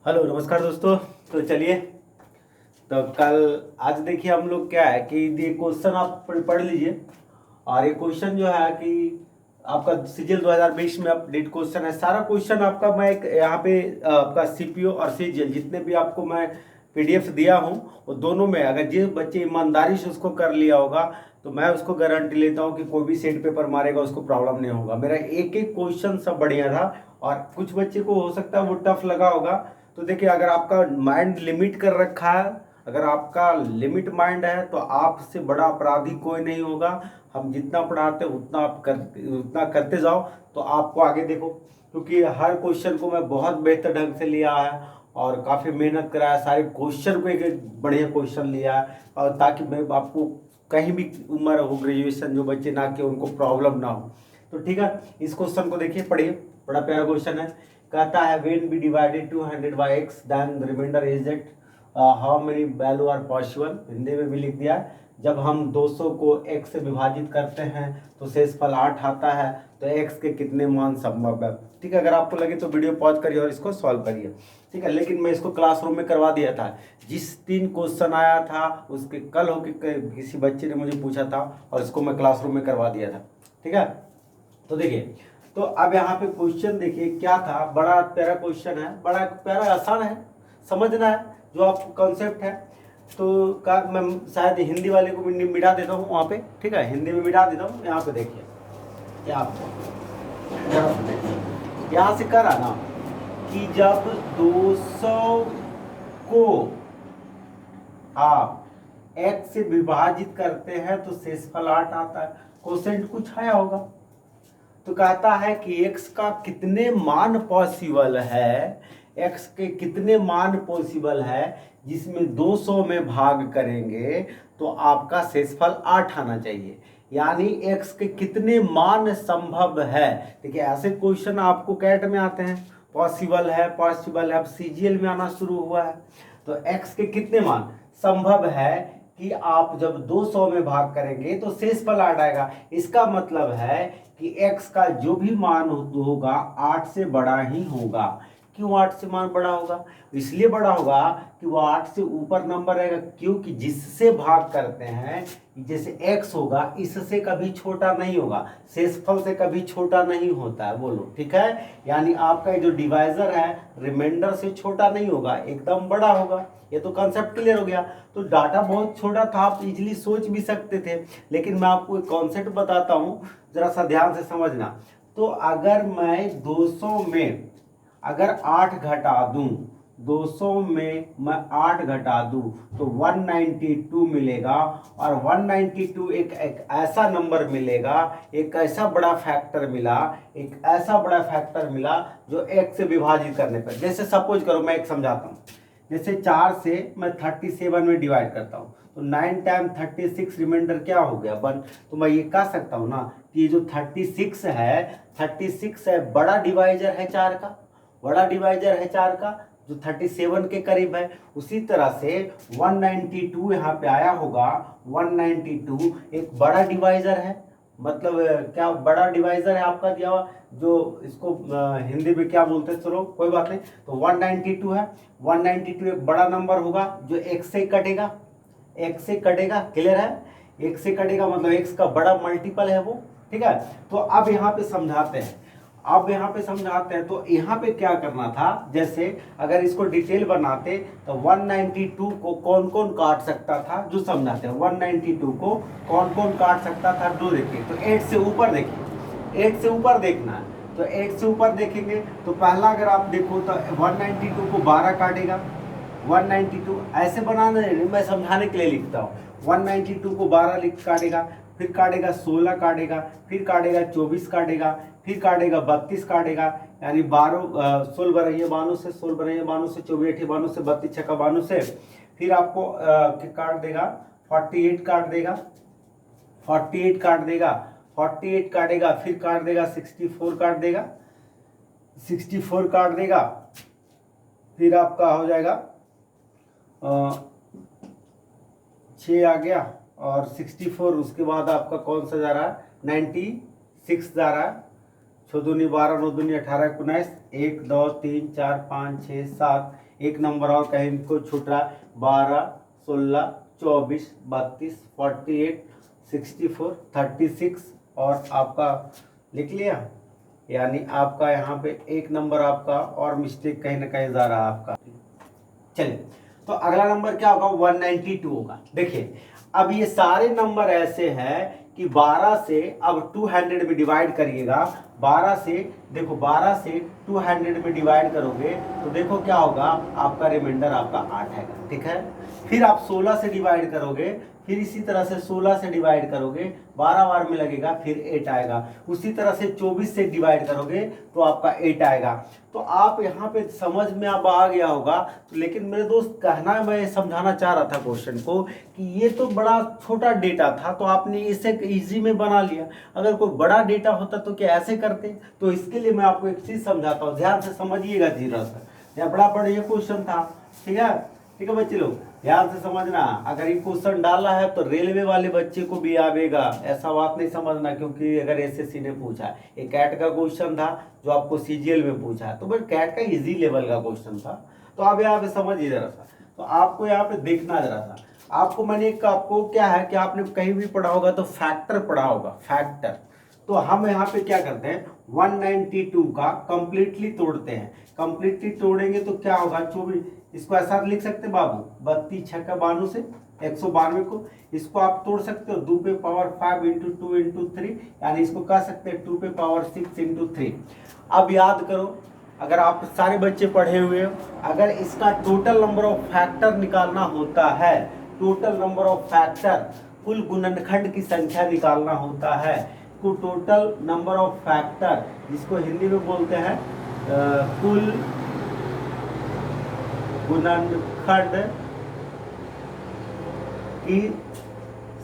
Hello नमस्कार दोस्तों। तो चलिए, तो कल आज देखिए हम लोग क्या है कि ये क्वेश्चन आप पढ़ लीजिए। और ये क्वेश्चन जो है कि आपका सीजीएल 2020 में अपडेट क्वेश्चन है। सारा क्वेश्चन आपका मैं एक यहाँ पे आपका सीपीओ और सीजीएल जितने भी आपको मैं पीडीएफ दिया हूँ वो दोनों में अगर जिस बच्चे ईमानदारी से उसको कर लिया होगा तो मैं उसको गारंटी लेता हूँ कि कोई भी सेट पेपर मारेगा उसको प्रॉब्लम नहीं होगा। मेरा एक एक क्वेश्चन सब बढ़िया था और कुछ बच्चे को हो सकता है वो टफ लगा होगा। तो देखिए, अगर आपका माइंड लिमिट कर रखा है, अगर आपका लिमिट माइंड है तो आपसे बड़ा अपराधी कोई नहीं होगा। हम जितना पढ़ाते हैं उतना करते जाओ तो आपको आगे देखो, क्योंकि हर क्वेश्चन को मैं बहुत बेहतर ढंग से लिया है और काफ़ी मेहनत करा है। सारे क्वेश्चन को एक एक बढ़िया क्वेश्चन लिया है और ताकि मैं आपको कहीं भी उम्र हो ग्रेजुएशन जो बच्चे ना कि उनको प्रॉब्लम ना हो। तो ठीक है, इस क्वेश्चन को देखिए, पढ़िए, बड़ा प्यारा क्वेश्चन है। कहता है when we divided 200 by x then the remainder is it how many value are possible। Hindi में भी लिख दिया है, जब हम 200 को x से विभाजित करते हैं तो शेषफल 8 आता है, तो x के कितने मान संभव है। ठीक है, अगर आपको लगे तो वीडियो पॉज करिए और इसको सॉल्व करिए। ठीक है, लेकिन मैं इसको क्लासरूम में करवा दिया था। जिस दिन क्वेश्चन आया था उसके कल हो के किसी बच्चे ने मुझे पूछा था और इसको मैं क्लासरूम में करवा दिया था। ठीक है, तो देखिए, तो अब यहाँ पे क्वेश्चन देखिए क्या था। बड़ा प्यारा क्वेश्चन है, बड़ा प्यारा आसान है, समझना है जो आपको कॉन्सेप्ट है। तो का मैं शायद हिंदी वाले को भी मिटा देता हूँ वहाँ पे। ठीक है, हिंदी में मिटा देता हूँ। यहाँ पे देखिए, यहाँ से करा ना कि जब 200 को आप x से विभाजित करते हैं तो शेषफल 8 आता है। क्वेश्चन कुछ आया होगा, तो कहता है कि x का कितने मान पॉसिबल है, x के कितने मान पॉसिबल है जिसमें 200 में भाग करेंगे तो आपका शेषफल 8 आना चाहिए। यानी x के कितने मान संभव है। देखिए, ऐसे क्वेश्चन आपको कैट में आते हैं, पॉसिबल है, पॉसिबल है, अब सीजीएल में आना शुरू हुआ है। तो x के कितने मान संभव है कि आप जब 200 में भाग करेंगे तो शेषफल 8 आएगा। इसका मतलब है कि x का जो भी मान होगा 8 से बड़ा ही होगा। क्यों 8 से मान बड़ा होगा? इसलिए बड़ा होगा कि वो 8 से ऊपर नंबर रहेगा, क्योंकि जिससे भाग करते हैं जैसे x होगा इससे कभी छोटा नहीं होगा, शेषफल से कभी छोटा नहीं होता है। बोलो ठीक है, यानी आपका जो डिवाइजर है रिमाइंडर से छोटा नहीं होगा, एकदम बड़ा होगा। ये तो कॉन्सेप्ट क्लियर हो गया। तो डाटा बहुत छोटा था, आप इजीली सोच भी सकते थे, लेकिन मैं आपको एक कॉन्सेप्ट बताता हूँ, जरा सा ध्यान से समझना। तो अगर मैं 200 में अगर 8 घटा दूं, 200 में मैं 8 घटा दूं तो 192 मिलेगा। और 192 एक ऐसा नंबर मिलेगा, एक ऐसा बड़ा फैक्टर मिला, एक ऐसा बड़ा फैक्टर मिला जो एक से विभाजित करने पर। जैसे सपोज करो, मैं एक समझाता हूँ। जैसे 4 से मैं 37 में डिवाइड करता हूँ तो 9 टाइम 36 रिमाइंडर क्या हो गया 1। तो मैं ये कह सकता हूँ ना कि ये जो 36 है बड़ा डिवाइजर है 4 का, बड़ा डिवाइजर है 4 का जो 37 के करीब है। उसी तरह से 192 यहाँ पे आया होगा, 192 एक बड़ा डिवाइजर है। मतलब क्या बड़ा डिवाइजर है आपका दिया हुआ, जो इसको हिंदी में क्या बोलते हैं, चलो कोई बात नहीं। तो 192 है, 192 एक बड़ा नंबर होगा जो x से कटेगा, x से कटेगा, क्लियर है। x से कटेगा मतलब x का बड़ा मल्टीपल है वो। ठीक है, तो अब यहाँ पे समझाते हैं, तो यहाँ पे क्या करना था। जैसे अगर इसको डिटेल बनाते तो 192 को कौन कौन काट सकता था, जो समझाते हैं 192 को कौन कौन काट सकता था, जो देखिए। तो 8 से ऊपर देखिए, 8 से ऊपर देखना है। तो 8 से ऊपर देखेंगे तो पहला अगर आप देखो तो 192 को 12 काटेगा। 192 ऐसे बनाना नहीं, मैं समझाने के लिए लिखता हूँ। 192 को 12 काटेगा, फिर काटेगा 16 काटेगा, फिर काटेगा 24 काटेगा, फिर काटेगा 32 काटेगा। यानी 16 बरहिया 92 से, 16 बरहिया 92 से, 24 92 से, 32 छक्का 92 से, फिर आपको काट देगा 48 काट देगा, 48 काट देगा, 48 काटेगा, फिर काट देगा 64 काट देगा, 64 काट देगा, फिर आपका हो जाएगा 6 आ गया और 64। उसके बाद आपका कौन सा जा रहा है, 96 जा रहा है। 6 दूनी 12, 9 दूनी 18, 19, 1 2 3 4 5 6 7, एक नंबर और कहीं को छूट रहा है, 12, 16, 24, 32, 48, 64, 36 और आपका लिख लिया, यानी आपका यहाँ पे एक नंबर आपका और मिस्टेक कहीं ना कहीं जा रहा है आपका। चलिए, तो अगला नंबर क्या होगा, 192 होगा। देखिए अब ये सारे नंबर ऐसे हैं कि 12 से अब 200 में डिवाइड करिएगा, 12 से देखो 12 से 200 में डिवाइड करोगे तो देखो क्या होगा, आपका रिमाइंडर आपका 8 है, ठीक है। फिर आप 16 से डिवाइड करोगे, फिर इसी तरह से 16 से डिवाइड करोगे, 12 बार में लगेगा, फिर 8 आएगा। उसी तरह से 24 से डिवाइड करोगे तो आपका 8 आएगा। तो आप यहाँ पे समझ में अब आ गया होगा। तो लेकिन मेरे दोस्त कहना, मैं समझाना चाह रहा था क्वेश्चन को कि ये तो बड़ा छोटा डेटा था तो आपने इसे इजी में बना लिया, अगर कोई बड़ा डेटा होता तो क्या ऐसे करते। तो इसके लिए मैं आपको एक चीज समझाता हूँ, ध्यान से समझिएगा जीरा सा। यहाँ बड़ा बढ़िया क्वेश्चन था, ठीक है, ठीक है बच्चे लोग ध्यान से समझना। अगर ये क्वेश्चन डाला है तो रेलवे वाले बच्चे को भी आवेगा, ऐसा बात नहीं समझना, क्योंकि अगर एसएससी ने पूछा है, एक कैट का क्वेश्चन था जो आपको सीजीएल में पूछा है, तो बस कैट का इजी लेवल का क्वेश्चन था। तो आप यहाँ पे समझिए जरा सा, तो आपको यहाँ पे देखना जरा सा। आपको मैंने आपको क्या है कि आपने कहीं भी पढ़ा होगा तो फैक्टर पढ़ा होगा, फैक्टर। तो हम यहाँ पे क्या करते हैं, 192 का कंप्लीटली तोड़ते हैं। कंप्लीटली तोड़ेंगे तो क्या होगा, 24, इसको ऐसा लिख सकते हैं बाबू, 32 छक्का 92 से 192 को, इसको आप तोड़ सकते हो 2 पे पावर 5 इंटू 2 इंटू 3, यानी इसको कह सकते हैं 2 पे पावर 6 इंटू 3। अब याद करो, अगर आप सारे बच्चे पढ़े हुए हो, अगर इसका टोटल नंबर ऑफ फैक्टर निकालना होता है, टोटल नंबर ऑफ फैक्टर, कुल गुणनखंड की संख्या निकालना होता है, तो टोटल नंबर ऑफ फैक्टर जिसको हिंदी में बोलते हैं कुल गुणनखंड की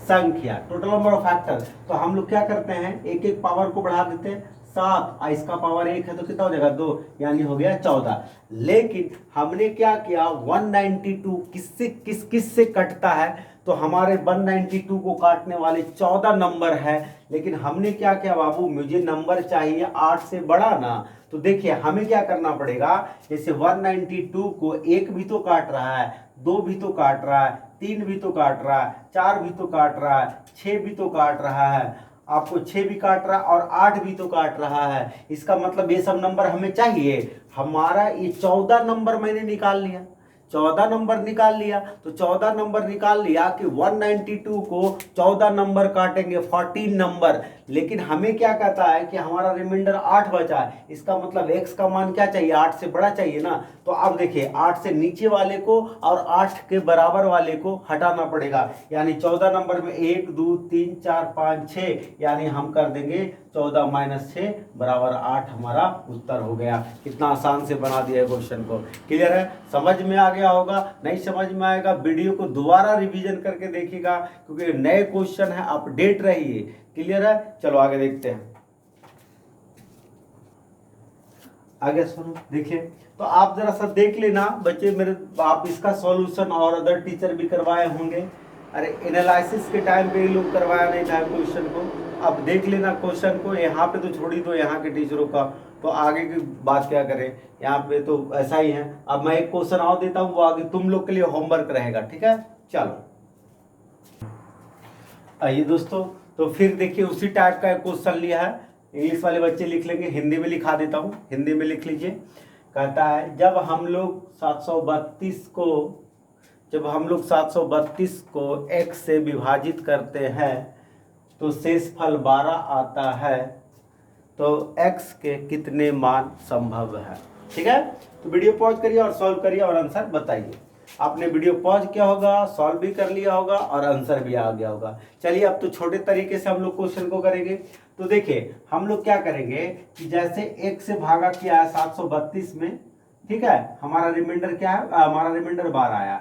संख्या, टोटल नंबर ऑफ फैक्टर। तो हम लोग क्या करते हैं, एक एक पावर को बढ़ा देते हैं, 7 और इसका पावर 1 है तो कितना हो जाएगा 2, यानी हो गया 14। लेकिन हमने क्या किया, 192 किससे किस से कटता है, तो हमारे 192 को काटने वाले 14 नंबर है। लेकिन हमने क्या किया बाबू, मुझे नंबर चाहिए 8 से बड़ा ना। तो देखिए हमें क्या करना पड़ेगा, जैसे 192 को 1 भी तो काट रहा है, 2 भी तो काट रहा है, 3 भी तो काट रहा है, 4 भी तो काट रहा है, 6 भी तो काट रहा है, आपको 6 भी काट रहा है और 8 भी तो काट रहा है। इसका मतलब ये सब नंबर हमें चाहिए। हमारा ये 14 नंबर मैंने निकाल लिया, 14 नंबर निकाल लिया। तो 14 नंबर निकाल लिया कि 192 को 14 नंबर काटेंगे, 14 नंबर। लेकिन हमें क्या कहता है कि हमारा रिमाइंडर 8 बचा है, इसका मतलब x का मान क्या चाहिए, 8 से बड़ा चाहिए ना। तो अब देखिए 8 से नीचे वाले को और 8 के बराबर वाले को हटाना पड़ेगा, यानी 14 नंबर में 1 2 3 4 5 6, यानी हम कर देंगे 14 - 6 बराबर 8, हमारा उत्तर हो गया। कितना आसान से बना दिया है क्वेश्चन को। क्लियर है, समझ में आ गया होगा। नहीं समझ में आएगा वीडियो को दोबारा रिवीजन करके देखिएगा, क्योंकि नए क्वेश्चन है, अपडेट रहिए। क्लियर है, चलो आगे देखते हैं। आगे सुनो, देखिए तो आप जरा सा देख लेना बच्चे मेरे, आप इसका सॉल्यूशन और अदर टीचर भी करवाए होंगे। अरे एनालिसिस के टाइम पे ये लोग करवाया नहीं था क्वेश्चन को। अब देख लेना क्वेश्चन को, यहाँ पे तो छोड़ ही दो यहाँ के टीचरों का, तो आगे की बात क्या करें, यहाँ पे तो ऐसा ही है। अब मैं एक क्वेश्चन और देता हूँ, वो आगे तुम लोग के लिए होमवर्क रहेगा, ठीक है। चलो आइए दोस्तों, तो फिर देखिए उसी टाइप का एक क्वेश्चन लिया है, इंग्लिश वाले बच्चे लिख लेंगे, हिंदी में लिखा देता हूँ, हिंदी में लिख लीजिए। कहता है जब हम लोग 732 को x से विभाजित करते हैं तो शेषफल 12 आता है, तो x के कितने मान संभव है। ठीक है, तो वीडियो पॉज करिए और सॉल्व करिए और आंसर बताइए। आपने वीडियो पॉज किया होगा, सॉल्व भी कर लिया होगा और आंसर भी आ गया होगा। चलिए अब तो छोटे तरीके से हम लोग क्वेश्चन को करेंगे। तो देखिए हम लोग क्या करेंगे कि जैसे 1 से भागा किया है 732 में, ठीक है, हमारा रिमाइंडर क्या है, हमारा रिमाइंडर 12 आया,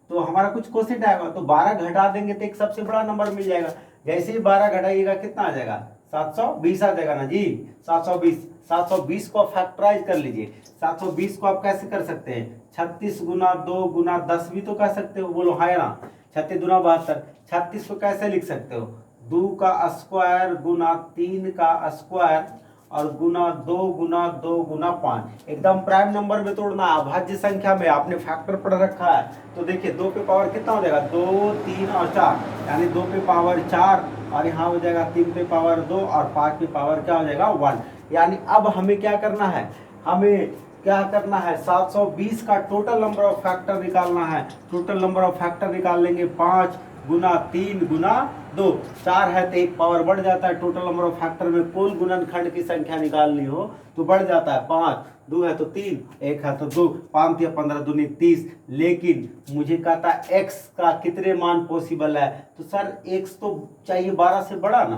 तो हमारा कुछ क्वेश्चन आएगा, तो 12 घटा देंगे तो एक सबसे बड़ा नंबर मिल जाएगा। जैसे ही 12 घटाइएगा कितना आ जाएगा, 720 आ जाएगा ना जी, 720 को फैक्टराइज कर लीजिए। 720 को आप कैसे कर सकते हैं, 36 गुना 2 गुना 10 भी तो कर सकते हो, बोलो है ना, 36 दूना 72। 36 को कैसे लिख सकते हो, 2 का स्क्वायर गुना 3 का स्क्वायर और गुना 2 गुना 2 गुना 5। एकदम प्राइम नंबर में तोड़ना है, अभाज्य संख्या में। आपने फैक्टर पढ़ रखा है तो देखिए 2 पे पावर कितना हो जाएगा, 2 3 और 4, यानी 2 पे पावर 4 और यहाँ हो जाएगा 3 पे पावर 2 और 5 पे पावर क्या हो जाएगा 1। यानी अब हमें क्या करना है, हमें क्या करना है, 720 का टोटल नंबर ऑफ फैक्टर निकालना है। टोटल नंबर ऑफ फैक्टर निकाल लेंगे 5 गुना 3 गुना 2, 4 है तो एक पावर बढ़ जाता है। टोटल नंबर ऑफ फैक्टर में कुल गुणनखंड की संख्या निकालनी हो तो बढ़ जाता है, 5 2 है तो 3, 1 है तो 2, 5 या 15 दूनी 30। लेकिन मुझे कहता है x का कितने मान पॉसिबल है, तो सर x तो चाहिए 12 से बड़ा ना,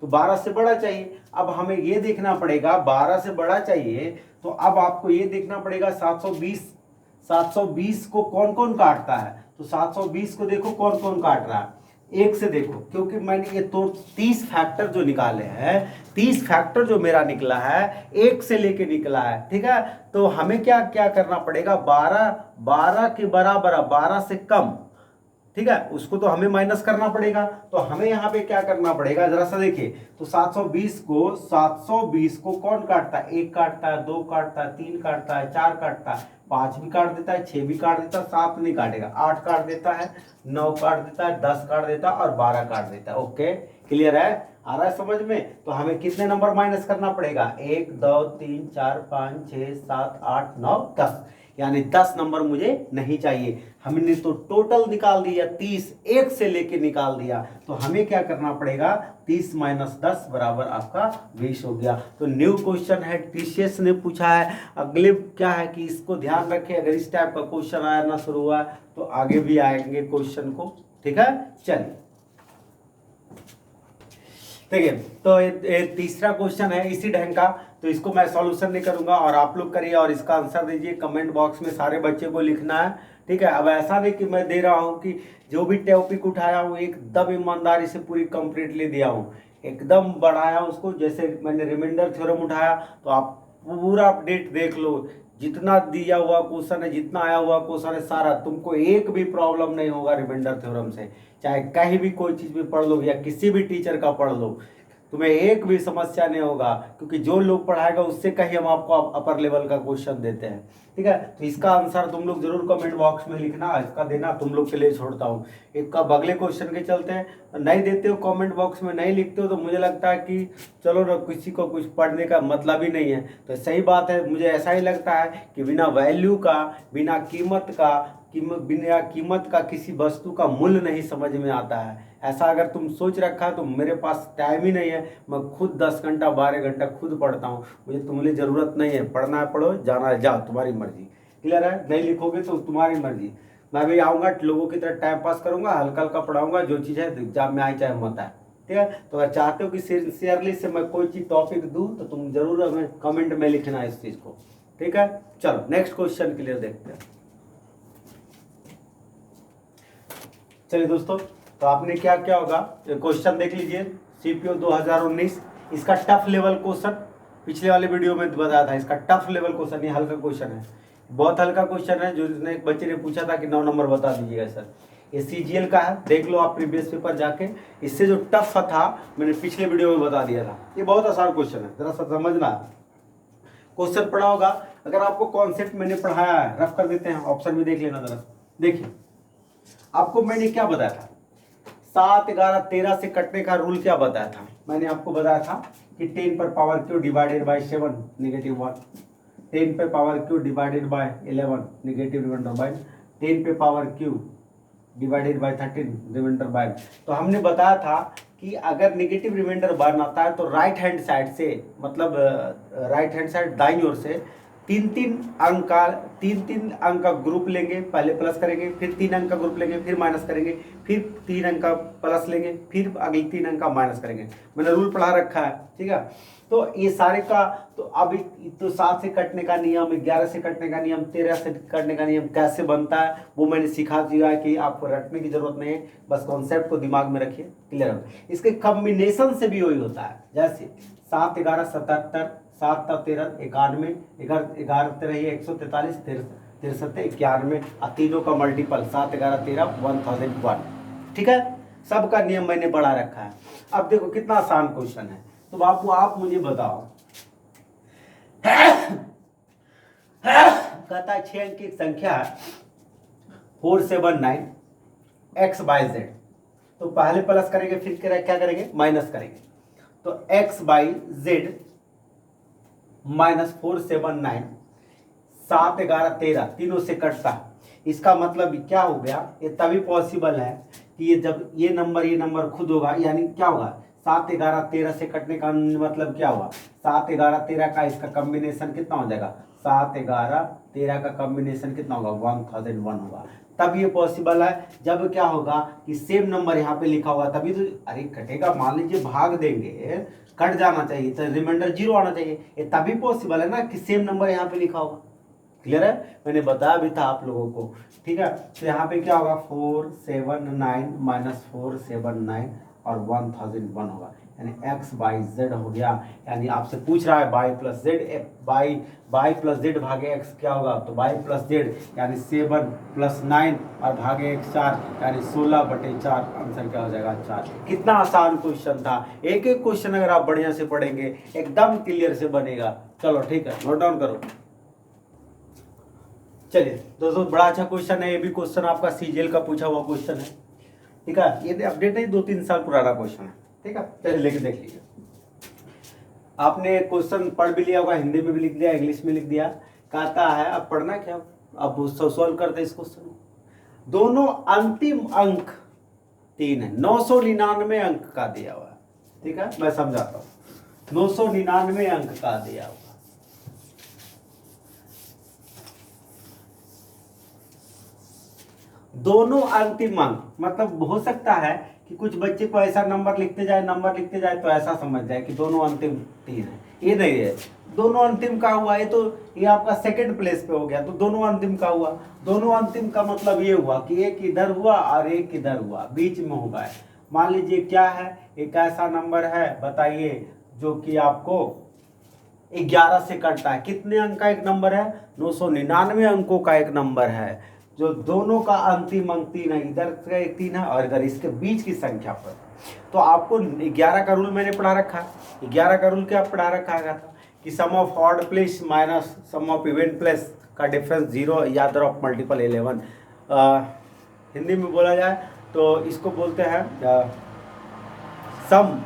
तो 12 से बड़ा चाहिए। अब हमें ये देखना पड़ेगा 12 से बड़ा चाहिए, तो अब आपको ये देखना पड़ेगा 720 को कौन कौन काटता है, तो 720 को देखो कौन कौन काट रहा है, एक से देखो, क्योंकि मैंने ये तो 30 फैक्टर जो निकाले हैं, 30 फैक्टर जो मेरा निकला है एक से लेके निकला है, ठीक है। तो हमें क्या क्या करना पड़ेगा, 12 के बराबर, 12 से कम, ठीक है, उसको तो हमें माइनस करना पड़ेगा। तो हमें यहाँ पे क्या करना पड़ेगा, जरा सा देखिए, तो 720 को कौन काटता है, 1 काटता है, 2 काटता है, 3 काटता है, 4 काटता है, 5 भी काट देता है, 6 भी काट देता है, 7 नहीं काटेगा, 8 काट देता है, 9 काट देता है, 10 काट देता है और 12 काट देता है। ओके, क्लियर है, आ रहा है समझ में। तो हमें कितने नंबर माइनस करना पड़ेगा, 1 2 3 4 5 6 7 8 9 10, यानी 10 नंबर मुझे नहीं चाहिए। हमने तो टोटल निकाल दिया 30, एक से लेके निकाल दिया, तो हमें क्या करना पड़ेगा, 30 माइनस 10 बराबर आपका 20 हो गया। तो न्यू क्वेश्चन है, टीसीएस ने पूछा है। अगले क्या है कि इसको ध्यान रखें, अगर इस टाइप का क्वेश्चन आया ना शुरू हुआ तो आगे भी आएंगे क्वेश्चन को, ठीक है। चलिए देखिए, तो ये तीसरा क्वेश्चन है इसी ढंग का, तो इसको मैं सॉल्यूशन नहीं करूंगा और आप लोग करिए और इसका आंसर दीजिए। कमेंट बॉक्स में सारे बच्चे को लिखना है, ठीक है। अब ऐसा नहीं कि मैं दे रहा हूँ कि जो भी टॉपिक उठाया हूँ एकदम ईमानदारी से पूरी कंप्लीटली दिया हूँ, एकदम बढ़ाया उसको। जैसे मैंने रिमाइंडर थ्योरम उठाया तो आप पूरा अपडेट देख लो, जितना दिया हुआ क्वेश्चन है, जितना आया हुआ क्वेश्चन है सारा, तुमको एक भी प्रॉब्लम नहीं होगा रिमाइंडर थ्योरम से। चाहे कहीं भी कोई चीज़ भी पढ़ लो या किसी भी टीचर का पढ़ लो, तुम्हें एक भी समस्या नहीं होगा, क्योंकि जो लोग पढ़ाएगा उससे कहीं हम आपको अपर लेवल का क्वेश्चन देते हैं, ठीक है। तो इसका आंसर तुम लोग जरूर कमेंट बॉक्स में लिखना, इसका देना तुम लोग के लिए छोड़ता हूँ। एक का अगले क्वेश्चन के चलते हैं, नहीं देते हो कमेंट बॉक्स में, नहीं लिखते हो तो मुझे लगता है कि चलो ना, किसी को कुछ पढ़ने का मतलब ही नहीं है। तो सही बात है, मुझे ऐसा ही लगता है कि बिना वैल्यू का, बिना कीमत का किसी वस्तु का मूल्य नहीं समझ में आता है। ऐसा अगर तुम सोच रखा है तो मेरे पास टाइम ही नहीं है, मैं खुद 10 घंटा 12 घंटा खुद पढ़ता हूँ, मुझे तुम्हारी ज़रूरत नहीं है। पढ़ना है पढ़ो, जाना है जाओ, तुम्हारी मर्जी, क्लियर है। नहीं लिखोगे तो तुम्हारी मर्जी, मैं भी आऊँगा लोगों की तरह टाइम पास करूँगा, हल्का हल्का पढ़ाऊँगा, जो चीज़ है एग्जाम में आए चाहे मत आए, ठीक है। तो अगर चाहते हो कि सिंसियरली से मैं कोई चीज़ टॉपिक दूँ तो तुम जरूर हमें कमेंट में लिखना है इस चीज़ को, ठीक है। चलो नेक्स्ट क्वेश्चन के लिए देखते हैं। चलिए दोस्तों, तो आपने क्या क्या होगा, क्वेश्चन देख लीजिए, सीपीओ 2019, इसका टफ लेवल क्वेश्चन पिछले वाले वीडियो में बताया था। इसका टफ लेवल क्वेश्चन, ये हल्का क्वेश्चन है, बहुत हल्का क्वेश्चन है। जो एक बच्चे ने पूछा था कि 9 नंबर बता दीजिएगा सर, ये सीजीएल का है, देख लो आप प्रीवियस पेपर जाके। इससे जो टफ था मैंने पिछले वीडियो में बता दिया था। ये बहुत आसान क्वेश्चन है, जरा सा समझना। क्वेश्चन पढ़ा होगा, अगर आपको कॉन्सेप्ट मैंने पढ़ाया है, रफ कर देते हैं, ऑप्शन भी देख लेना जरा। देखिए आपको मैंने क्या बताया था, 7 11 13 से कटने का रूल क्या बताया था। मैंने आपको बताया था कि 10 पर पावर क्यू डिवाइडेड बाय 7 -1, 10 पे power Q divided by 11 negative remainder by, 10 पे power Q divided by 13 remainder by. तो हमने बताया था कि अगर नेगेटिव रिमाइंडर बाय आता है तो राइट हैंड साइड से, मतलब राइट हैंड साइड दाईं ओर से 3 अंक का ग्रुप लेंगे, पहले प्लस करेंगे, फिर 3 अंक का ग्रुप लेंगे, फिर माइनस करेंगे, फिर 3 अंक का प्लस लेंगे, फिर अगले 3 अंक का माइनस करेंगे। मैंने रूल पढ़ा रखा है, ठीक है। तो ये सारे का, तो अब तो 7 से कटने का नियम, 11 से कटने का नियम, 13 से कटने का नियम कैसे बनता है वो मैंने सिखा दिया है कि आपको रटने की जरूरत नहीं है, बस कॉन्सेप्ट को दिमाग में रखिए, क्लियर है। इसके कॉम्बिनेशन से भी वही होता है, जैसे 7 11 77, 7 13 91, 11 13 143, 13 91, और तीनों का मल्टीपल 7 11 13 1001, ठीक है। सबका नियम मैंने पढ़ा रखा है। अब देखो कितना आसान क्वेश्चन है। तो बापू आप मुझे बताओ कहता है 6 अंक की एक संख्या है 479 x बाई जेड। तो पहले प्लस करेंगे फिर क्या करेंगे माइनस करेंगे। तो x बाई जेड माइनस 479 7 11 13 तीनों से कटता है। इसका मतलब क्या हो गया, ये तभी पॉसिबल है कि ये जब ये नंबर खुद होगा, यानी क्या होगा 7 11 13 से कटने का मतलब क्या हुआ 7 11 13 का इसका कॉम्बिनेशन कितना हो जाएगा 7 11 13 का कॉम्बिनेशन कितना होगा 1001 होगा। तब ये पॉसिबल है जब क्या होगा कि सेम नंबर यहाँ पे लिखा होगा, तभी तो अरे कटेगा। मान लीजिए भाग देंगे कट जाना चाहिए तो रिमाइंडर 0 आना चाहिए, ये तभी पॉसिबल है ना कि सेम नंबर यहाँ पे लिखा होगा। क्लियर है, मैंने बताया भी था आप लोगों को। ठीक है, तो यहाँ पे क्या होगा 479 माइनस 479 और 1001 होगा, यानी x बाई जेड हो गया। यानी आपसे पूछ रहा है by plus Z, by plus Z भागे x क्या होगा, तो बाई प्लस जेड यानी 7 प्लस 9 और भागे x 4 यानी 16/4। आंसर क्या हो जाएगा 4। कितना आसान क्वेश्चन था, एक एक क्वेश्चन अगर आप बढ़िया से पढ़ेंगे एकदम क्लियर से बनेगा। चलो ठीक है, नोट डाउन करो। चलिए दोस्तों, बड़ा अच्छा क्वेश्चन है, ये भी क्वेश्चन आपका सीजीएल का पूछा हुआ क्वेश्चन है। ठीक है, ये अपडेट नहीं 2-3 साल पुराना क्वेश्चन है। ठीक है, चलिए लेके देख लीजिए। आपने क्वेश्चन पढ़ भी लिया होगा, हिंदी में भी लिख दिया, इंग्लिश में लिख दिया। कहता है अब पढ़ना क्या, अब सॉल्व करते इस क्वेश्चन को। दोनों अंतिम अंक 3 है, 999 अंक का दिया हुआ है। ठीक है, मैं समझाता हूँ। 999 अंक का दिया हुआ, दोनों अंतिम अंक मतलब हो सकता है कि कुछ बच्चे को ऐसा नंबर लिखते जाए तो ऐसा समझ जाए कि दोनों अंतिम 3 है। ये नहीं है, दोनों अंतिम का हुआ, ये तो ये आपका सेकंड प्लेस पे हो गया, तो दोनों अंतिम का हुआ। दोनों अंतिम का मतलब ये हुआ कि एक इधर हुआ और एक इधर हुआ, बीच में होगा। मान लीजिए क्या है, एक ऐसा नंबर है बताइए जो कि आपको 11 से कटता है। कितने अंक का एक नंबर है, 999 अंकों का एक नंबर है, जो दोनों का अंतिम अंक 3 है, इधर का एक 3 है और इधर इसके बीच की संख्या पर। तो आपको 11 का रूल मैंने पढ़ा रखा है। 11 का रूल क्या पढ़ा रखा था कि sum of odd place minus sum of even place का डिफरेंस 0 या अदर ऑफ मल्टीपल 11। हिंदी में बोला जाए तो इसको बोलते हैं सम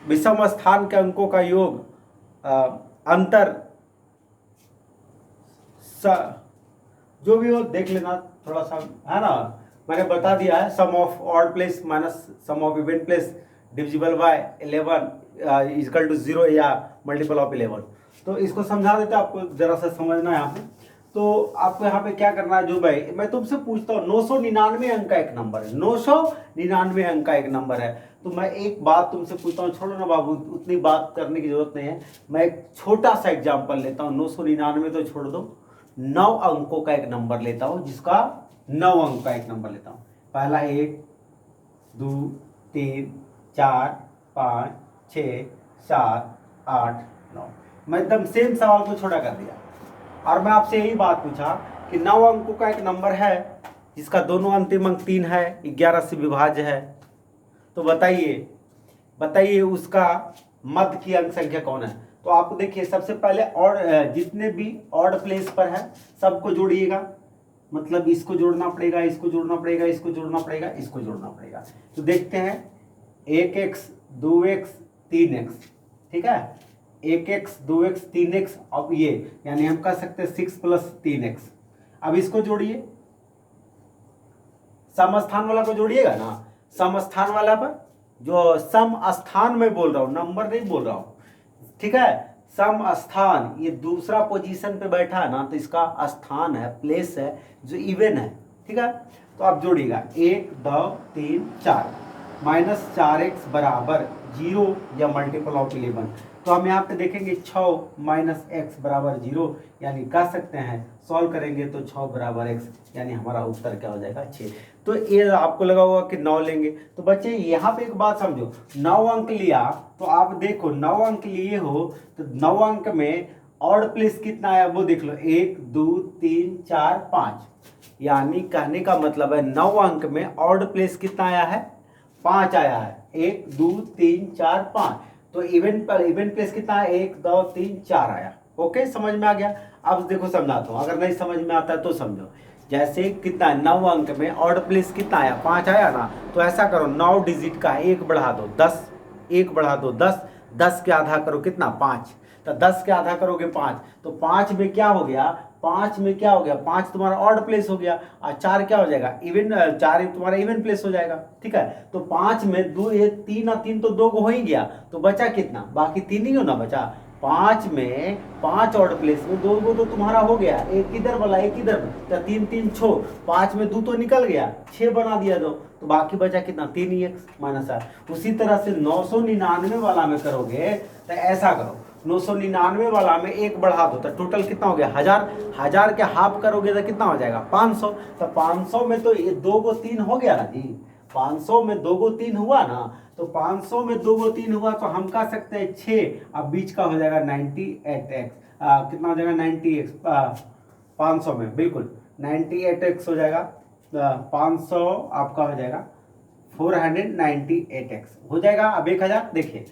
विषम स्थान के अंकों का योग अंतर जो भी हो देख लेना थोड़ा सा, है ना। मैंने बता दिया है sum of odd place minus sum of even place divisible by 11 equal to 0 या मल्टीपल ऑफ 11। तो इसको समझा देते, आपको जरा सा समझना है यहाँ पे। तो आपको यहाँ पे क्या करना है, जो भाई मैं तुमसे पूछता हूँ 999 अंक का एक नंबर है, 999 अंक का एक नंबर है। तो मैं एक बात तुमसे पूछता हूँ, छोड़ो ना बाबू, उतनी बात करने की जरूरत नहीं है। मैं एक छोटा सा एग्जाम्पल लेता हूँ, 999 तो छोड़ दो, 9 अंकों का एक नंबर लेता हूं, जिसका 9 अंक का एक नंबर लेता हूं। पहला 1 2 3 4 5 6 7 8 9। मैं एकदम सेम सवाल को छोटा कर दिया और मैं आपसे यही बात पूछा कि 9 अंकों का एक नंबर है जिसका दोनों अंतिम अंक 3 है, 11 से विभाज्य है। तो बताइए उसका मध्य की अंक संख्या कौन है। तो आप देखिए सबसे पहले और जितने भी ऑड प्लेस पर है सबको जोड़िएगा, मतलब इसको जोड़ना पड़ेगा, इसको जोड़ना पड़ेगा, इसको जोड़ना पड़ेगा, इसको जोड़ना पड़ेगा। तो देखते हैं 1x 2x 3x, ठीक है, 1x 2x 3x। अब ये यानी हम कह सकते हैं 6 + 3x। अब इसको जोड़िए, समस्थान वाला को जोड़िएगा ना, समस्थान वाला पर, जो सम स्थान में बोल रहा हूं, नंबर नहीं बोल रहा हूं, ठीक है। सम स्थान, ये दूसरा पोजीशन पे बैठा है ना, तो इसका स्थान है, प्लेस है, जो इवन है, ठीक है। तो आप जोड़िएगा 1 2 3 4 माइनस 4x बराबर 0 या मल्टीपल ऑफ 11। तो हम यहाँ पे देखेंगे 6 माइनस x बराबर 0, यानी कह सकते हैं सॉल्व करेंगे तो 6 बराबर x, यानी हमारा उत्तर क्या हो जाएगा 6। तो ये आपको लगा होगा कि 9 लेंगे। तो बच्चे यहाँ पे एक बात समझो, 9 अंक लिया तो आप देखो 9 अंक लिए हो तो 9 अंक में ऑड प्लेस कितना आया वो देख लो, 1 2 3 4 5, यानी कहने का मतलब है 9 अंक में ऑड प्लेस कितना आया है, 5 आया है। 1 2 3 4 5। तो इवन प्लेस कितना है, 1 2 3 4 आया, ओके, समझ में आ गया। अब देखो समझाता हूँ, अगर नहीं समझ में आता है तो समझो। जैसे कितना 9 अंक में ऑड प्लेस कितना आया, 5 आया ना, तो ऐसा करो 9 डिजिट का 1 बढ़ा दो 10, 1 बढ़ा दो 10, 10 के आधा करो कितना 5, तो 10 के आधा करोगे 5, तो 5 में क्या हो गया, 5 में क्या हो गया, 5 तुम्हारा ऑड प्लेस हो गया और 4 क्या हो जाएगा इवन, 4 तुम्हारा इवन प्लेस हो जाएगा। ठीक है, तो 5 में 2 3 और 3 तो 2 को हो ही गया, तो बचा कितना, बाकी 3 ही हो ना बचा। 5 में 5 ऑड प्लेस में 2 को तो तुम्हारा हो गया, एक इधर वाला एक इधर, तो 3 3 6, 5 में 2 तो निकल गया, 6 बना दिया दो, तो बाकी बचा कितना 3 ही एक्स माइनस आर। उसी तरह से 999 वाला में करोगे तो ऐसा करो, 999 वाला में 1 बढ़ा दो तो टोटल कितना हो गया 1000, 1000 के हाफ करोगे तो कितना हो जाएगा 500, तो 500 में तो ये 2 को 3 हो गया ना जी, 500 में 2 को 3 हुआ ना, तो 500 में 2 को 3 हुआ तो हम कह सकते हैं 6, अब बीच का हो जाएगा 98x, कितना हो जाएगा 90x, 500 में बिल्कुल 98x हो जाएगा, 500 आपका हो जाएगा 498x हो जाएगा। अब 1000 देखिए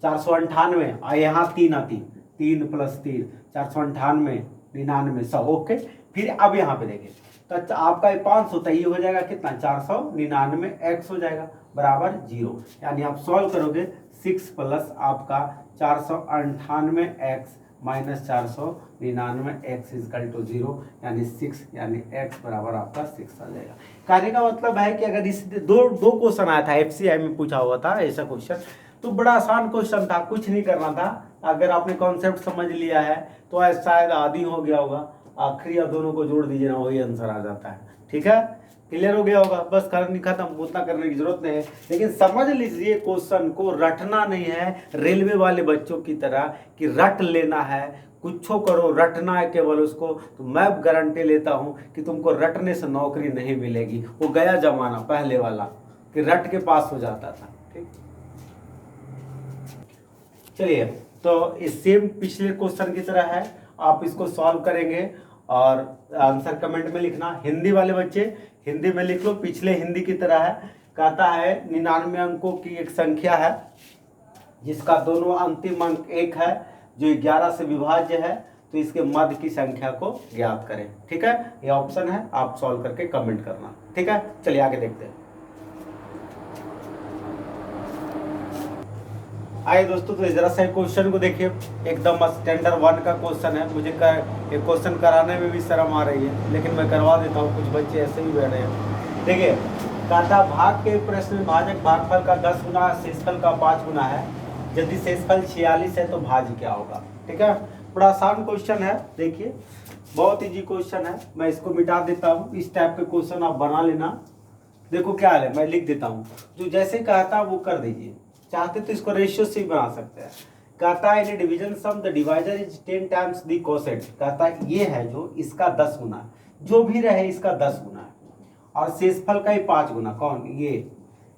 498 और यहाँ 3 आती, 3 + 3 498, 99, 100। ओके, फिर अब यहाँ पे देखिए तो आपका 500 तो ये हो जाएगा कितना 499x हो जाएगा बराबर 0, यानी आप सॉल्व करोगे 6 प्लस आपका 498x minus 499x is equal to 0, यानी 6, यानी x बराबर आपका 6 आ जाएगा। कहने का मतलब है कि अगर इस दो क्वेश्चन आया था FCI में पूछा हुआ था ऐसा क्वेश्चन, तो बड़ा आसान क्वेश्चन था, कुछ नहीं करना था। अगर आपने कॉन्सेप्ट समझ लिया है तो शायद आधी हो गया होगा, आखिरी या दोनों को जोड़ दीजिए ना, वही आंसर आ जाता है। ठीक है, क्लियर हो गया होगा, बस करनी खत्म, उतना करने की जरूरत नहीं है। लेकिन समझ लीजिए क्वेश्चन को रटना नहीं है रेलवे वाले बच्चों की तरह कि रट लेना है, कुछ करो रटना है केवल उसको, तो मैं गारंटी लेता हूं कि तुमको रटने से नौकरी नहीं मिलेगी। वो गया जमाना पहले वाला कि रट के पास हो जाता था। ठीक, चलिए, तो इस सेम पिछले क्वेश्चन की तरह है, आप इसको सॉल्व करेंगे और आंसर कमेंट में लिखना। हिंदी वाले बच्चे हिंदी में लिख लो, पिछले हिंदी की तरह है। कहता है 99 अंकों की एक संख्या है जिसका दोनों अंतिम अंक 1 है, जो 11 से विभाज्य है, तो इसके मध्य की संख्या को ज्ञात करें। ठीक है, ये ऑप्शन है, आप सॉल्व करके कमेंट करना। ठीक है, चलिए आगे देखते हैं। आइए दोस्तों, तो जरा सा क्वेश्चन को देखिए, एकदम स्टैंडर्ड 1 का क्वेश्चन है। मुझे एक क्वेश्चन कराने में भी शर्म आ रही है, लेकिन मैं करवा देता हूँ, कुछ बच्चे ऐसे ही बैठे हैं। देखिए, कहता भाग के प्रश्न में भाजक भागफल का 10 गुना शेषफल का 5 गुना है, यदि शेषफल 46 है तो भाज्य क्या होगा। ठीक है, बड़ा आसान क्वेश्चन है, देखिए बहुत इजी क्वेश्चन है। मैं इसको मिटा देता हूँ, इस टाइप के क्वेश्चन आप बना लेना। देखो क्या है, मैं लिख देता हूँ, जो जैसे कहता वो कर दीजिए, चाहते तो इसको रेशियो से भी बना सकते हैं। कहता है in division sum the divisor is 10 times the quotient. कहता है ये है जो इसका 10 गुना है, जो भी रहे इसका 10 गुना है, और शेषफल का ही 5 गुना। कौन,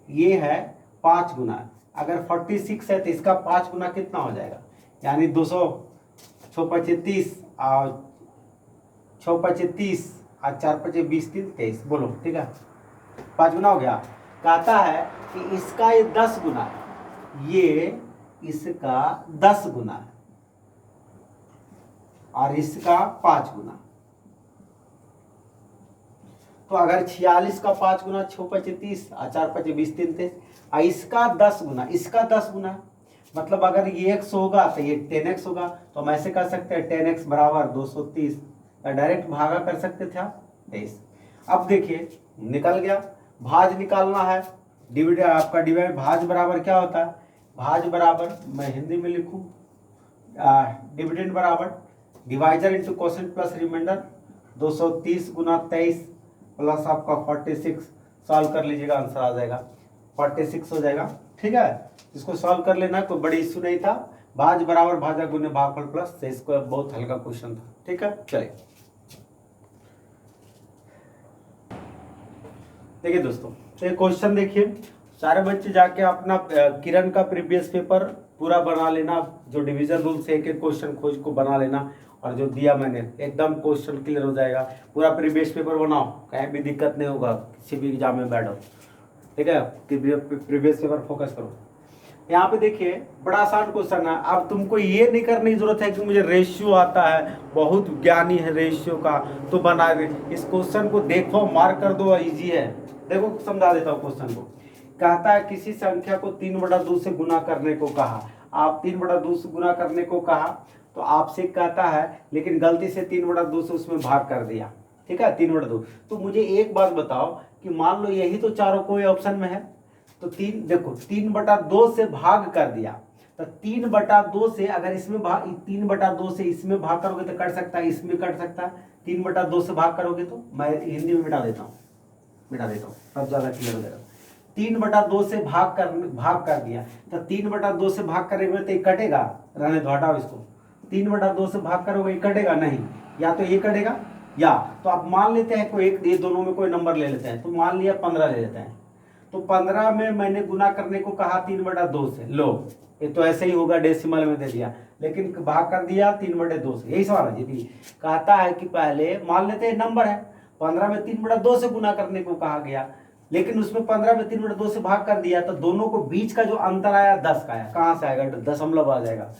ये है 5 गुना है। अगर 46 है तो इसका 5 गुना कितना हो जाएगा, यानी 200 6 5 30 और 6 5 30 और 4 5 20 3 23, बोलो। ठीक है, 5 गुना हो गया। कहता है कि इसका ये 10 गुना है, ये इसका 10 गुना है, और इसका 5 गुना। तो अगर 46 का 5 गुना 6 5 30 और 4 5 20 3 23, और इसका 10 गुना, इसका 10 गुना, मतलब अगर ये x होगा तो ये 10x होगा। तो हम ऐसे कर सकते हैं 10x बराबर 230, डायरेक्ट भागा कर सकते थे आप 23। अब देखिए निकल गया, भाज निकालना है, डिविडेंड आपका डिवाइड, भाज बराबर क्या होता है, भाज बराबर मैं हिंदी में लिखूं, डिविडेंड बराबर divisor into quotient plus remainder, 230 गुना 23 प्लस आपका 46, सॉल्व कर लीजिएगा, आंसर आ जाएगा 46 हो जाएगा। ठीक है, इसको सॉल्व कर लेना, कोई बड़ी इश्यू नहीं था। भाज बराबर भाजा गुने भागफल प्लस से स्क्वायर, बहुत हल्का क्वेश्चन था। ठीक है, चलिए देखिए दोस्तों, तो ये क्वेश्चन देखिए, सारे बच्चे जाके अपना किरण का प्रीवियस पेपर पूरा बना लेना, जो डिवीजन रूल से एक एक क्वेश्चन खोज को बना लेना, और जो दिया मैंने एकदम क्वेश्चन क्लियर हो जाएगा। पूरा प्रीवियस पेपर बनाओ, कहीं भी दिक्कत नहीं होगा, किसी भी एग्जाम में बैठो। ठीक है, प्रीवियस पेपर फोकस करो। यहाँ पे देखिए बड़ा आसान क्वेश्चन है। अब तुमको ये नहीं करने की जरूरत है कि मुझे रेशियो आता है, बहुत ज्ञानी है रेशियो का तो बना दे। इस क्वेश्चन को देखो, मार्क कर दो, इजी है। देखो समझा देता हूँ क्वेश्चन को। कहता है किसी संख्या को 3/2 से गुना करने को कहा। आप 3/2 से गुना करने को कहा तो आपसे कहता है, लेकिन गलती से 3/2 से उसमें भाग कर दिया, ठीक है 3/2। तो मुझे एक बात बताओ कि मान लो यही तो चारों कोई ऑप्शन में है, तो 3 देखो 3/2 से भाग कर दिया, तो 3/2 से अगर इसमें भाग 3/2 से इसमें भाग करोगे तो कट सकता है, इसमें कट सकता है। 3/2 से भाग करोगे तो मैं हिंदी में मिटा देता हूँ तब ज्यादा क्लियर हो जाएगा। 3/2 से भाग कर दिया, तो 3/2 से भाग करेंगे तो ये कटेगा, रहने दो, हटाओ इसको। 3/2 से भाग करोगे कटेगा नहीं, या तो ये कटेगा या तो आप मान लेते हैं कोई एक, ये दोनों में कोई नंबर ले लेते हैं, तो मान लिया 15 ले लेते हैं। तो 15 में मैंने गुना करने को कहा 3/2 से, लो ये तो ऐसे ही होगा, डेसिमल में दे दिया, लेकिन भाग कर दिया 3/2 से। यही सवाल है जी। कहता है कि पहले मान लेते हैं नंबर है, 15 में 3/2 से गुना करने को कहा गया, लेकिन उसमें 15 में 3/2 से भाग कर दिया, तो दोनों को बीच का जो अंतर आया 10 का आया। कहां से आएगा? दशमलव आ जाएगा।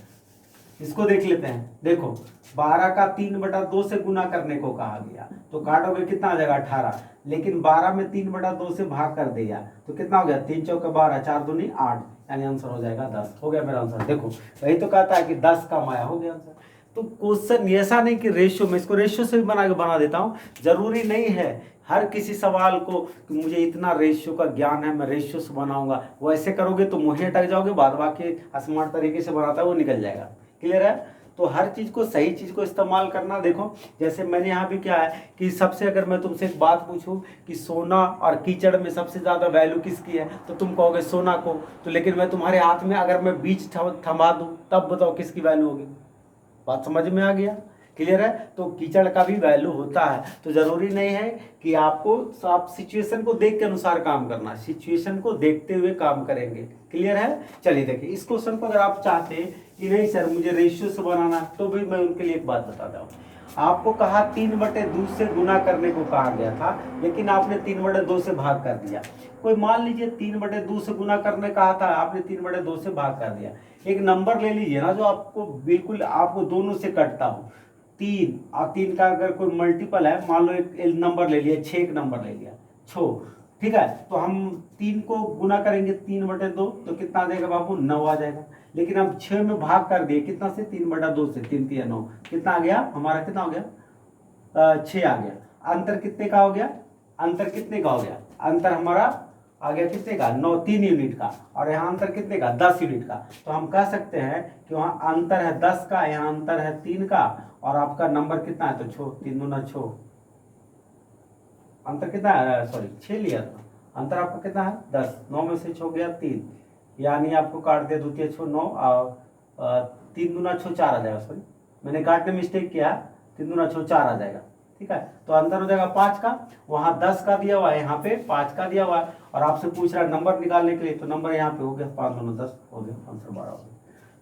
इसको देख लेते हैं। देखो 12 का 3/2 से गुना करने को कहा गया, तो काटोगे कितना आ जाएगा 18, लेकिन 12 में 3/2 से भाग कर दिया तो कितना हो गया 3 चौके 12, 4 दूनी 8, यानी आंसर हो जाएगा 10। हो गया मेरा आंसर। देखो वही तो कहता है कि 10 का माया, हो गया आंसर। तो क्वेश्चन ऐसा नहीं कि रेशियो में, इसको रेशियो से भी बना देता हूँ। जरूरी नहीं है हर किसी सवाल को कि मुझे इतना रेशियो का ज्ञान है मैं रेशियो से बनाऊंगा, वैसे करोगे तो मुँह अटक जाओगे, बाद बाकी स्मार्ट तरीके से बनाता है वो निकल जाएगा। क्लियर है? तो हर चीज को, सही चीज को इस्तेमाल करना। देखो जैसे मैंने यहाँ भी क्या है कि सबसे, अगर मैं तुमसे एक बात पूछूं कि सोना और कीचड़ में सबसे ज्यादा वैल्यू किसकी है, तो तुम कहोगे सोना को। तो लेकिन मैं तुम्हारे हाथ में अगर मैं बीज थमा दूं तब बताओ किसकी वैल्यू होगी? बात समझ में आ गया? क्लियर है? तो कीचड़ का भी वैल्यू होता है। तो जरूरी नहीं है कि आपको, आप सिचुएशन को देख के अनुसार काम करना, सिचुएशन को देखते हुए काम करेंगे। क्लियर है? चलिए देखिए इस क्वेश्चन को अगर आप चाहते हैं कि नहीं सर मुझे रेशियो से बनाना, तो भी मैं उनके लिए एक बात बताता हूँ। आपको कहा 3/2 से गुना करने को कहा गया था, लेकिन आपने 3/2 से भाग कर दिया। कोई मान लीजिए 3/2 से गुना करने कहा था, आपने 3/2 से भाग कर दिया। एक नंबर ले लीजिए ना जो आपको बिल्कुल, आपको दोनों से कटता हो। 3 और 3 का अगर कोई मल्टीपल है, मान लो एक नंबर ले लिया, 6 एक नंबर ले लिया 6, ठीक है। तो हम 3 को गुना करेंगे 3/2, तो कितना आ जाएगा बाबू? 9 आ जाएगा। लेकिन हम 6 में भाग कर दिए, कितना से? 3/2 से, 3 3 9, कितना आ गया हमारा? कितना हो गया? 6 आ गया। अंतर कितने का हो गया? अंतर कितने का हो गया? अंतर हमारा आ गया कितने का? 9, 3 यूनिट का। और यहाँ अंतर कितने का? 10 यूनिट का। तो हम कह सकते हैं कि वहाँ अंतर है 10 का, यहाँ अंतर है 3 का, और आपका नंबर कितना है? तो 6, 3 दूना 6, अंतर कितना है? सॉरी 6 लिया था, अंतर आपका कितना है? 10। 9 में से 6 गया 3, यानी आपको काट दिया द्वितीय 6, 9 और 3 दूना 6, 4 आ जाएगा। सॉरी मैंने काटने मिस्टेक किया, 3 दूना 6, 4 आ जाएगा। ठीक है, तो अंतर हो जाएगा 5 का, वहां 10 का दिया हुआ है, यहाँ पे 5 का दिया हुआ है, और आपसे पूछ रहा है नंबर निकालने के लिए, तो नंबर यहाँ पे हो गया 5 दूना 10 हो गया, आंसर 12 हो गया।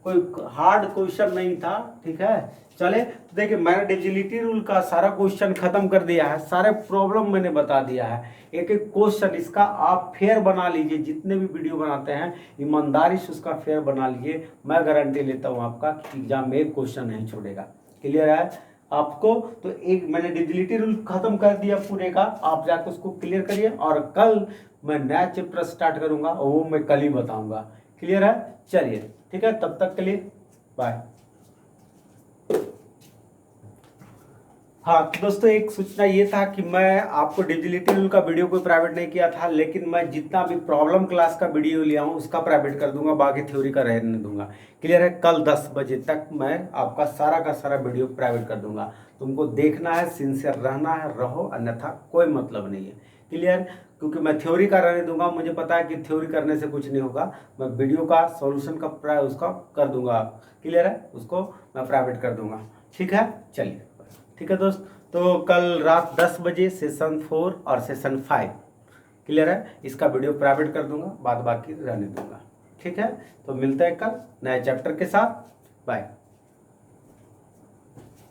कोई हार्ड क्वेश्चन नहीं था। ठीक है, चले तो देखिए मैंने डिविजिबिलिटी रूल का सारा क्वेश्चन खत्म कर दिया है, सारे प्रॉब्लम मैंने बता दिया है। एक एक क्वेश्चन इसका आप फेयर बना लीजिए, जितने भी वीडियो बनाते हैं ईमानदारी से उसका फेयर बना लीजिए। मैं गारंटी लेता हूँ आपका कि एग्जाम में एक क्वेश्चन नहीं छोड़ेगा। क्लियर है आपको? तो एक मैंने डिविजिबिलिटी रूल खत्म कर दिया पूरे का, आप जाकर उसको क्लियर करिए, और कल मैं नया चैप्टर स्टार्ट करूंगा, वो मैं कल ही बताऊंगा। क्लियर है? चलिए ठीक है, तब तक के लिए बाय। हाँ तो दोस्तों एक सूचना ये था कि मैं आपको डिविजिबिलिटी रूल का वीडियो कोई प्राइवेट नहीं किया था, लेकिन मैं जितना भी प्रॉब्लम क्लास का वीडियो लिया हूँ उसका प्राइवेट कर दूंगा, बाकी थ्योरी का रहने दूंगा। क्लियर है? कल 10 बजे तक मैं आपका सारा का सारा वीडियो प्राइवेट कर दूंगा। तुमको देखना है, सिंसियर रहना है, रहो, अन्यथा कोई मतलब नहीं है। क्लियर? क्योंकि मैं थ्योरी का रहने दूंगा, मुझे पता है कि थ्योरी करने से कुछ नहीं होगा, मैं वीडियो का सॉल्यूशन का उसका कर दूंगा। क्लियर है? उसको मैं प्राइवेट कर दूंगा। ठीक है, चलिए ठीक है दोस्त, तो कल रात 10 बजे सेशन 4 और सेशन 5, क्लियर है, इसका वीडियो प्राइवेट कर दूंगा, बाद बाकी रहने दूंगा। ठीक है, तो मिलते हैं कल नए चैप्टर के साथ। बाय।